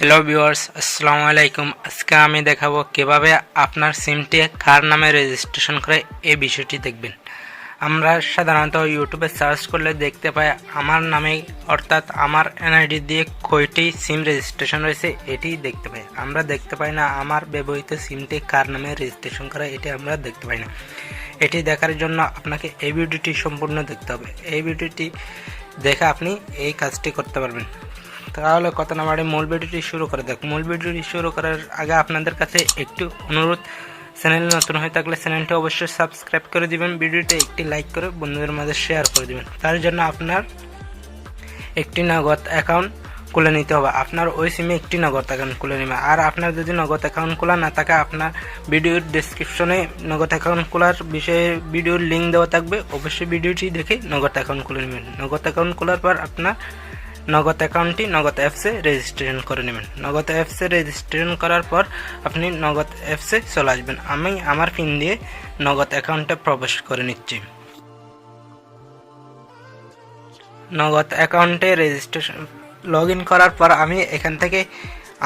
Hello viewers, আসসালামু আলাইকুম। আজকে আমি দেখাবো কিভাবে আপনার সিমটি কার নামে রেজিস্ট্রেশন করে এই বিষয়টি দেখবেন। আমরা সাধারণত ইউটিউবে সার্চ করলে দেখতে পাই আমার নামে অর্থাৎ আমার এনআইডি দিয়ে কয়টি সিম রেজিস্ট্রেশন রয়েছে এটি দেখতে পাই। আমরা দেখতে পাই না আমার ব্যবহৃত সিমটি কার নামে রেজিস্ট্রেশন করা, এটি আমরা দেখতে পাই না। এটি দেখার জন্য আপনাকে এই ভিডিওটি সম্পূর্ণ দেখতে হবে। এই ভিডিওটি দেখে আপনি এই কাজটি করতে পারবেন। তাহলে কথা না বাড়ি মূল ভিডিওটি শুরু করে দেখ। মূল ভিডিওটি শুরু করার আগে আপনাদের কাছে একটু অনুরোধ, চ্যানেল নতুন হয়ে থাকলে চ্যানেলটি অবশ্যই সাবস্ক্রাইব করে দিবেন, ভিডিওটি একটি লাইক করে বন্ধুদের মাঝে শেয়ার করে দিবেন। তার জন্য আপনার একটি নগদ অ্যাকাউন্ট খুলে নিতে হবে। আপনার ওই সিমে একটি নগদ অ্যাকাউন্ট খুলে নেবে। আর আপনার যদি নগদ অ্যাকাউন্ট খোলা না থাকে, আপনার ভিডিওর ডেসক্রিপশনে নগদ অ্যাকাউন্ট খোলার বিষয়ে ভিডিওর লিঙ্ক দেওয়া থাকবে, অবশ্যই ভিডিওটি দেখে নগদ অ্যাকাউন্ট খুলে নেবেন। নগদ অ্যাকাউন্ট খোলার পর আপনার নগদ অ্যাকাউন্টটি নগদ অ্যাপসে রেজিস্ট্রেশন করে নেবেন। নগদ অ্যাপসে রেজিস্ট্রেশন করার পর আপনি নগদ অ্যাপসে চলে আসবেন। আমি আমার পিন দিয়ে নগদ অ্যাকাউন্টে প্রবেশ করে নিচ্ছি। নগদ অ্যাকাউন্টে রেজিস্ট্রেশন লগ ইন করার পর আমি এখান থেকে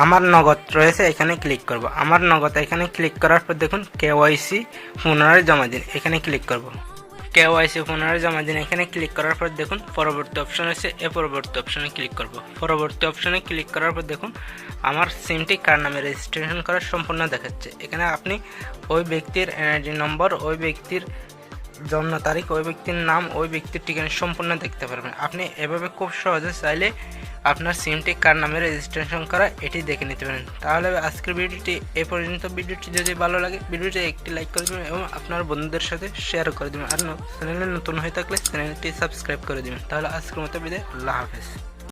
আমার নগদ রয়েছে এখানে ক্লিক করব। আমার নগদ এখানে ক্লিক করার পর দেখুন কেওয়াইসি পুনরায় জমা দিন, এখানে ক্লিক করব। কেওয়াইসি পুনরায় জমা দিন এখানে ক্লিক করার পর দেখুন পরবর্তী অপশন আছে, পরবর্তী অপশনে ক্লিক করব। পরবর্তী অপশনে ক্লিক করার পর দেখুন আমার সিমটি কার নামে রেজিস্ট্রেশন করা সম্পূর্ণ দেখাচ্ছে। এখানে আপনি ওই ব্যক্তির এনআইডি নম্বর, ওই ব্যক্তির জন্ম তারিখ, ওই ব্যক্তির নাম, ওই ব্যক্তির ঠিকানা সম্পূর্ণ দেখতে পারবেন। আপনি এভাবে খুব সহজে চাইলে আপনার সিমটি কার নামে রেজিস্ট্রেশন করা এটি দেখে নিতে পারেন। তাহলে আজকের ভিডিওটি এ পর্যন্ত। ভিডিওটি যদি ভালো লাগে ভিডিওটি একটি লাইক করে দেবেন এবং আপনার বন্ধুদের সাথে শেয়ার করে দেবেন। আর চ্যানেলে নতুন হয়ে থাকলে চ্যানেলটি সাবস্ক্রাইব করে দেবেন। তাহলে আজকের মতো বিদায়, আল্লাহ হাফেজ।